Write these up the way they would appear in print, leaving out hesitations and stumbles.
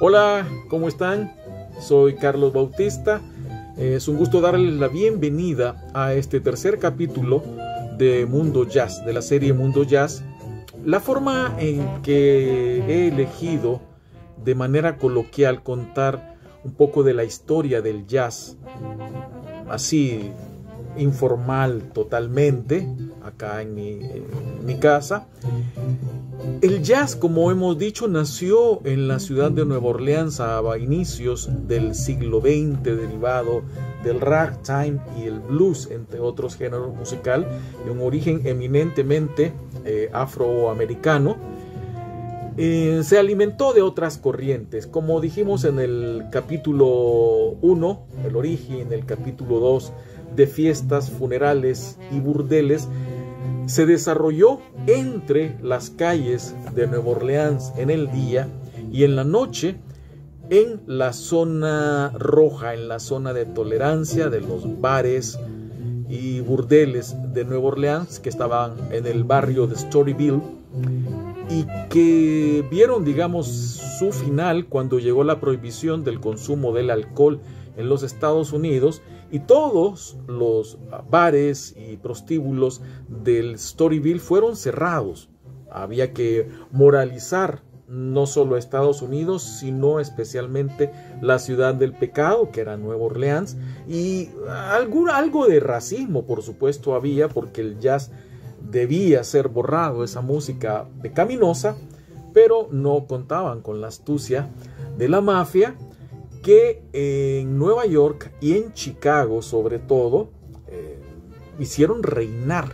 Hola, ¿cómo están? Soy Carlos Bautista. Es un gusto darles la bienvenida a este tercer capítulo de Mundo Jazz, de la serie Mundo Jazz. La forma en que he elegido de manera coloquial contar un poco de la historia del jazz, así informal totalmente, acá en mi casa. El jazz, como hemos dicho, nació en la ciudad de Nueva Orleans a inicios del siglo XX, derivado del ragtime y el blues, entre otros géneros musicales, de un origen eminentemente afroamericano. Se alimentó de otras corrientes, como dijimos en el capítulo 1, el origen, en el capítulo 2, de fiestas, funerales y burdeles. Se desarrolló entre las calles de Nueva Orleans en el día y en la noche en la zona roja, en la zona de tolerancia de los bares y burdeles de Nueva Orleans, que estaban en el barrio de Storyville y que vieron, digamos, su final cuando llegó la prohibición del consumo del alcohol en los Estados Unidos, y todos los bares y prostíbulos del Storyville fueron cerrados. Había que moralizar no solo a Estados Unidos, sino especialmente la ciudad del pecado, que era Nueva Orleans, y algo de racismo, por supuesto, había, porque el jazz debía ser borrado, esa música pecaminosa, pero no contaban con la astucia de la mafia, que en Nueva York y en Chicago sobre todo hicieron reinar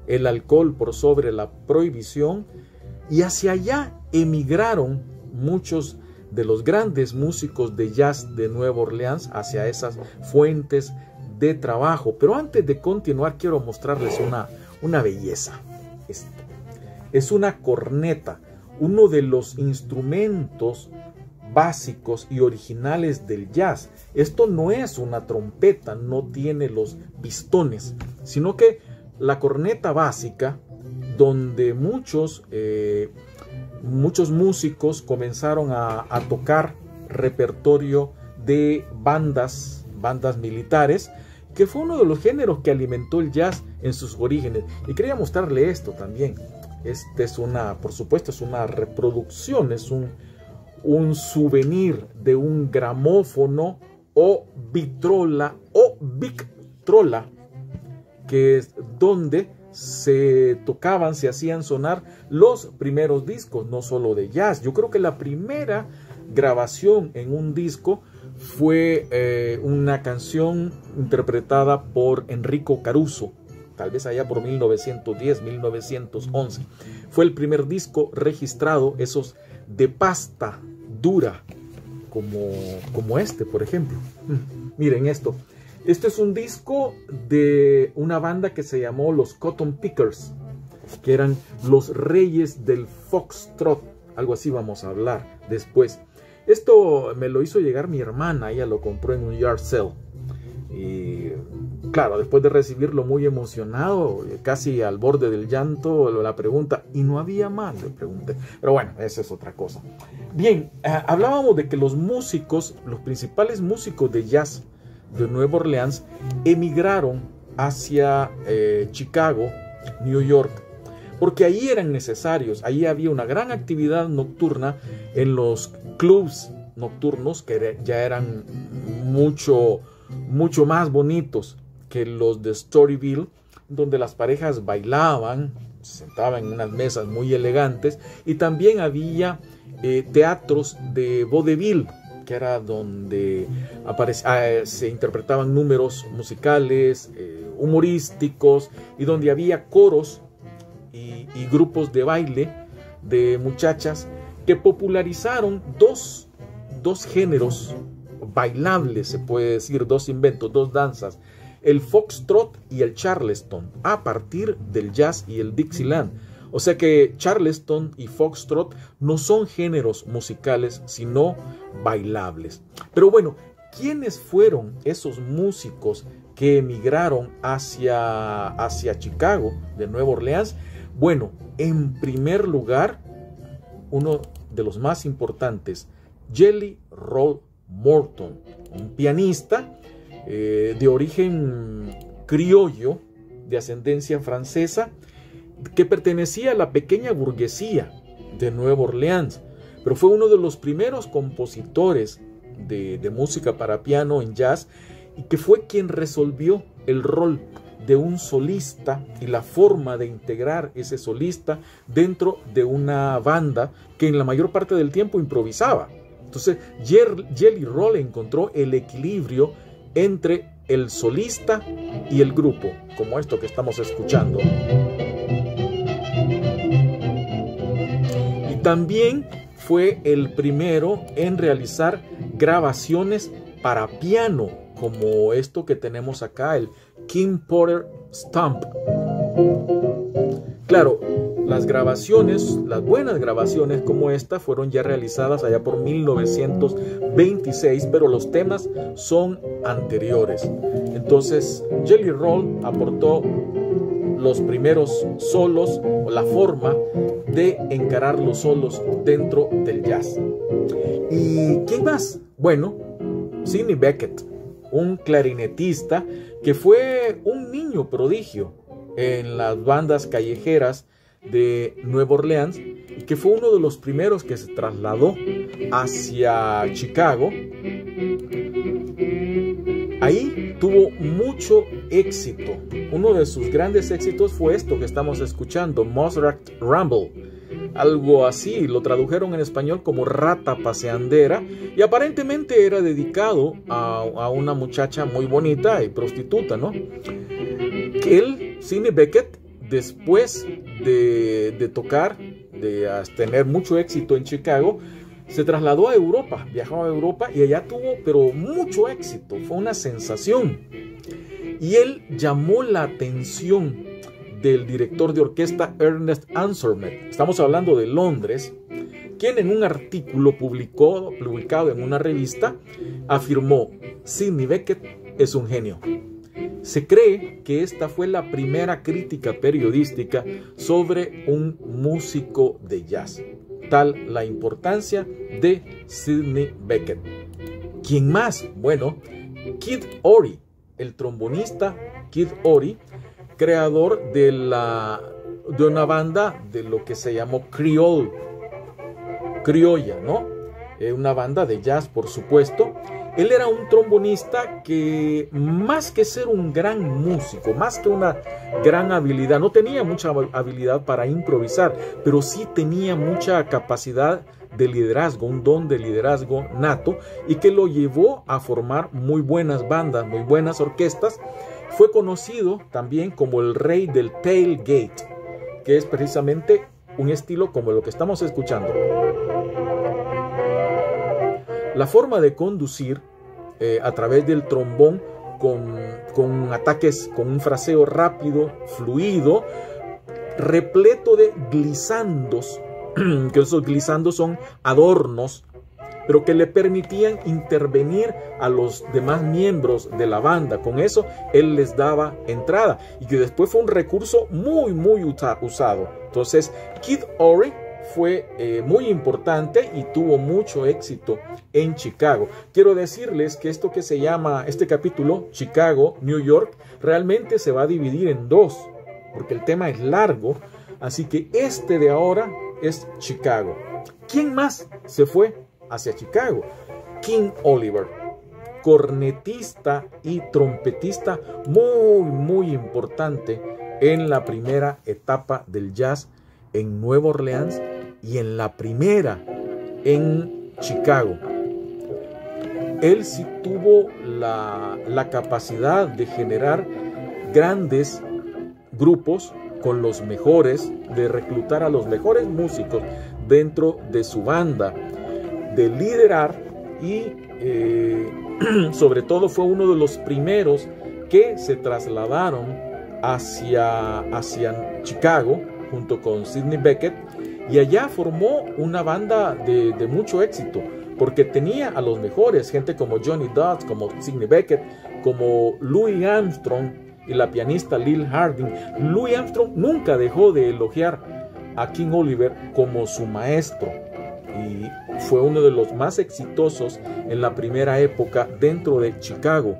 el alcohol por sobre la prohibición, y hacia allá emigraron muchos de los grandes músicos de jazz de Nueva Orleans, hacia esas fuentes de trabajo. Pero antes de continuar, quiero mostrarles una belleza. Esto es una corneta, uno de los instrumentos básicos y originales del jazz. Esto no es una trompeta, no tiene los pistones, sino que la corneta básica, donde muchos músicos comenzaron a tocar repertorio de bandas militares, que fue uno de los géneros que alimentó el jazz en sus orígenes. Y quería mostrarle esto también. Este es por supuesto, es una reproducción, es un souvenir de un gramófono o victrola, que es donde se tocaban, se hacían sonar los primeros discos, no solo de jazz. Yo creo que la primera grabación en un disco fue una canción interpretada por Enrico Caruso, tal vez allá por 1910, 1911. Fue el primer disco registrado, esos de pasta dura, como este, por ejemplo. Miren esto. Este es un disco de una banda que se llamó los Cotton Pickers, que eran los reyes del foxtrot. Algo así vamos a hablar después. Esto me lo hizo llegar mi hermana, ella lo compró en un yard sale. Y claro, después de recibirlo muy emocionado, casi al borde del llanto, la pregunta, ¿y no había más?, le pregunté. Pero bueno, esa es otra cosa. Bien, hablábamos de que los músicos, los principales músicos de jazz de Nueva Orleans, emigraron hacia Chicago, New York, porque ahí eran necesarios. Ahí había una gran actividad nocturna en los clubs nocturnos, que ya eran mucho más bonitos que los de Storyville, donde las parejas bailaban, se sentaban en unas mesas muy elegantes, y también había teatros de vaudeville, que era donde se interpretaban números musicales, humorísticos, y donde había coros y grupos de baile de muchachas que popularizaron dos géneros bailables, se puede decir, dos inventos, dos danzas, el foxtrot y el charleston, a partir del jazz y el Dixieland. O sea que charleston y foxtrot no son géneros musicales, sino bailables. Pero bueno, ¿quiénes fueron esos músicos que emigraron hacia Chicago, de Nueva Orleans? Bueno, en primer lugar, uno de los más importantes, Jelly Roll Morton, un pianista de origen criollo, de ascendencia francesa, que pertenecía a la pequeña burguesía de Nueva Orleans, pero fue uno de los primeros compositores de música para piano en jazz, y que fue quien resolvió el rol de un solista y la forma de integrar ese solista dentro de una banda que en la mayor parte del tiempo improvisaba. Entonces Jelly Roll encontró el equilibrio entre el solista y el grupo, como esto que estamos escuchando. Y también fue el primero en realizar grabaciones para piano, como esto que tenemos acá, el King Porter Stomp. Claro, las grabaciones, las buenas grabaciones como esta, fueron ya realizadas allá por 1926, pero los temas son anteriores. Entonces, Jelly Roll aportó los primeros solos, o la forma de encarar los solos dentro del jazz. ¿Y quién más? Bueno, Sidney Bechet, un clarinetista que fue un niño prodigio en las bandas callejeras de Nueva Orleans, y que fue uno de los primeros que se trasladó hacia Chicago. Ahí tuvo mucho éxito. Uno de sus grandes éxitos fue esto que estamos escuchando, Mozart Ramble. Algo así, lo tradujeron en español como Rata Paseandera, y aparentemente era dedicado a una muchacha muy bonita y prostituta, ¿no? Que él, Sidney Bechet, después de tocar, de tener mucho éxito en Chicago, se trasladó a Europa, viajó a Europa y allá tuvo pero mucho éxito, fue una sensación. Y él llamó la atención del director de orquesta Ernest Ansermet, estamos hablando de Londres, quien en un artículo publicado en una revista afirmó: Sidney Bechet es un genio. Se cree que esta fue la primera crítica periodística sobre un músico de jazz. Tal la importancia de Sidney Bechet. ¿Quién más? Bueno, Kid Ory, el trombonista Kid Ory, creador de una banda de lo que se llamó criolla, ¿no? Una banda de jazz, por supuesto. Él era un trombonista que, más que ser un gran músico, más que una gran habilidad, no tenía mucha habilidad para improvisar, pero sí tenía mucha capacidad de liderazgo, un don de liderazgo nato, y que lo llevó a formar muy buenas bandas, muy buenas orquestas. Fue conocido también como el rey del tailgate, que es precisamente un estilo como lo que estamos escuchando. La forma de conducir a través del trombón con ataques, con un fraseo rápido, fluido, repleto de glissandos, que esos glissandos son adornos, pero que le permitían intervenir a los demás miembros de la banda. Con eso él les daba entrada, y que después fue un recurso muy usado. Entonces Kid Ory fue muy importante y tuvo mucho éxito en Chicago. Quiero decirles que esto que se llama, este capítulo, Chicago, New York, realmente se va a dividir en dos, porque el tema es largo. Así que este de ahora es Chicago. ¿Quién más se fue hacia Chicago? King Oliver, cornetista y trompetista muy importante en la primera etapa del jazz en Nueva Orleans y en la primera en Chicago. Él sí tuvo la capacidad de generar grandes grupos con los mejores, de reclutar a los mejores músicos dentro de su banda, de liderar, y sobre todo fue uno de los primeros que se trasladaron hacia Chicago junto con Sidney Bechet, y allá formó una banda de mucho éxito, porque tenía a los mejores, gente como Johnny Dodds, como Sidney Bechet, como Louis Armstrong y la pianista Lil Harding. Louis Armstrong nunca dejó de elogiar a King Oliver como su maestro, y fue uno de los más exitosos en la primera época dentro de Chicago.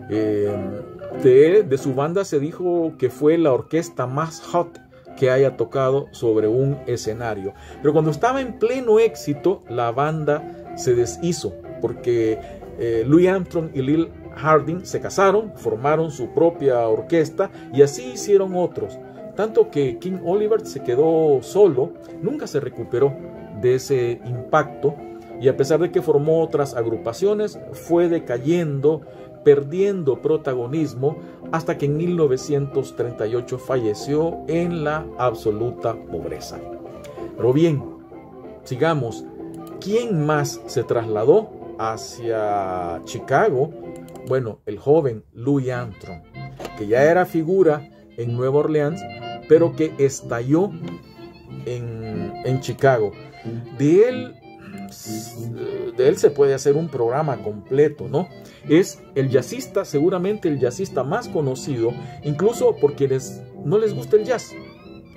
De su banda se dijo que fue la orquesta más hot que haya tocado sobre un escenario. Pero cuando estaba en pleno éxito, la banda se deshizo porque Louis Armstrong y Lil Harding se casaron, formaron su propia orquesta y así hicieron otros. Tanto que King Oliver se quedó solo, nunca se recuperó de ese impacto y a pesar de que formó otras agrupaciones, fue decayendo, perdiendo protagonismo hasta que en 1938 falleció en la absoluta pobreza. Pero bien, sigamos. ¿Quién más se trasladó hacia Chicago? Bueno, el joven Louis Armstrong, que ya era figura en Nueva Orleans, pero que estalló en Chicago. De él se puede hacer un programa completo, ¿no? Es el jazzista, seguramente el jazzista más conocido, incluso por quienes no les gusta el jazz.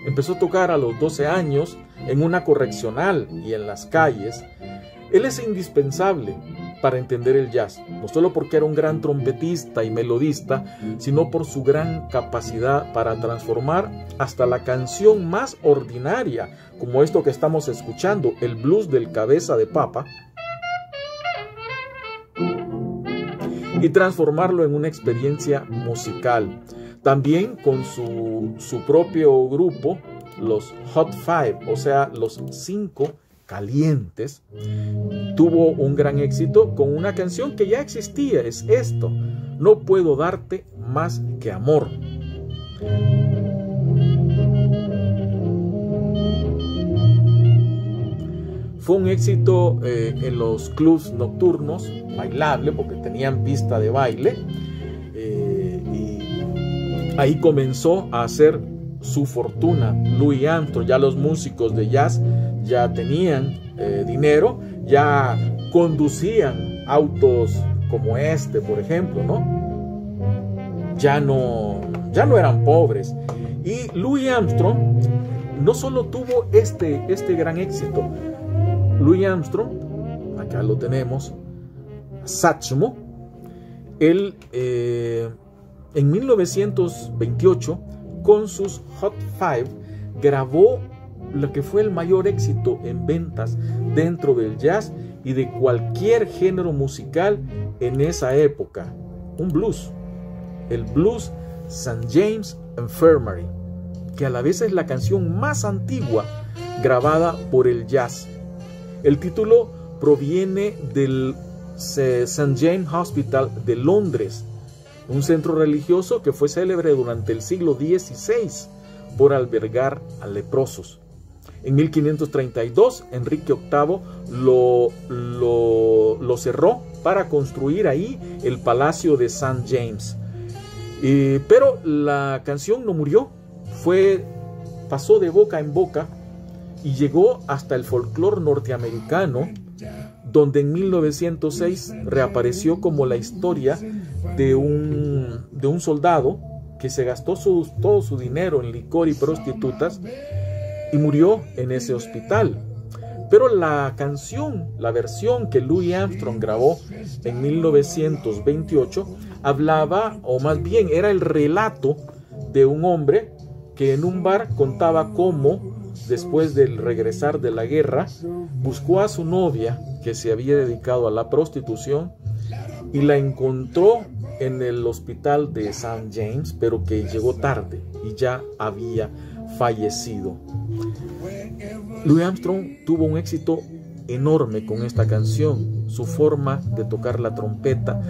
Empezó a tocar a los 12 años en una correccional y en las calles. Él es indispensable para entender el jazz, no solo porque era un gran trompetista y melodista, sino por su gran capacidad para transformar hasta la canción más ordinaria, como esto que estamos escuchando, el blues del Cabeza de Papa, y transformarlo en una experiencia musical. También con su propio grupo, los Hot Five, o sea, los 5 calientes, tuvo un gran éxito con una canción que ya existía, es esto: no puedo darte más que amor. Fue un éxito en los clubs nocturnos, bailable, porque tenían pista de baile, y ahí comenzó a hacer su fortuna Louis Armstrong. Ya los músicos de jazz ya tenían dinero, ya conducían autos como este, por ejemplo, ¿no? Ya no eran pobres. Y Louis Armstrong no solo tuvo este gran éxito. Louis Armstrong, acá lo tenemos, Satchmo, él en 1928 con sus Hot Five grabó lo que fue el mayor éxito en ventas dentro del jazz y de cualquier género musical en esa época, un blues, el blues St. James Infirmary, que a la vez es la canción más antigua grabada por el jazz. El título proviene del St. James Hospital de Londres, un centro religioso que fue célebre durante el siglo XVI por albergar a leprosos. En 1532, Enrique VIII lo cerró para construir ahí el Palacio de St. James. Pero la canción no murió, pasó de boca en boca y llegó hasta el folclore norteamericano, donde en 1906 reapareció como la historia de un soldado que se gastó todo su dinero en licor y prostitutas y murió en ese hospital. Pero la canción, la versión que Louis Armstrong grabó en 1928, hablaba, o más bien era el relato de un hombre que en un bar contaba cómo, después de regresar de la guerra, buscó a su novia que se había dedicado a la prostitución y la encontró en el hospital de St. James, pero que llegó tarde y ya había fallecido. Louis Armstrong tuvo un éxito enorme con esta canción. Su forma de tocar la trompeta,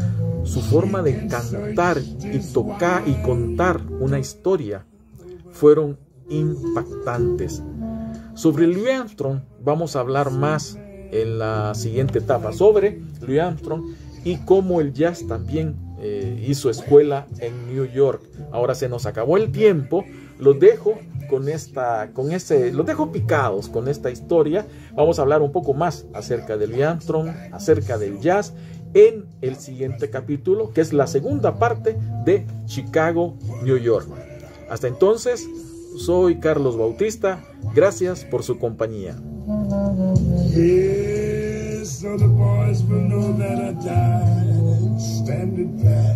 su forma de cantar y tocar y contar una historia fueron impactantes. Sobre Louis Armstrong vamos a hablar más en la siguiente etapa, sobre Louis Armstrong y cómo el jazz también hizo escuela en New York. Ahora se nos acabó el tiempo, los dejo los dejo picados con esta historia. Vamos a hablar un poco más acerca de Louis Armstrong, acerca del jazz en el siguiente capítulo, que es la segunda parte de Chicago, New York. Hasta entonces, soy Carlos Bautista. Gracias por su compañía. so the boys will know that I died standing back.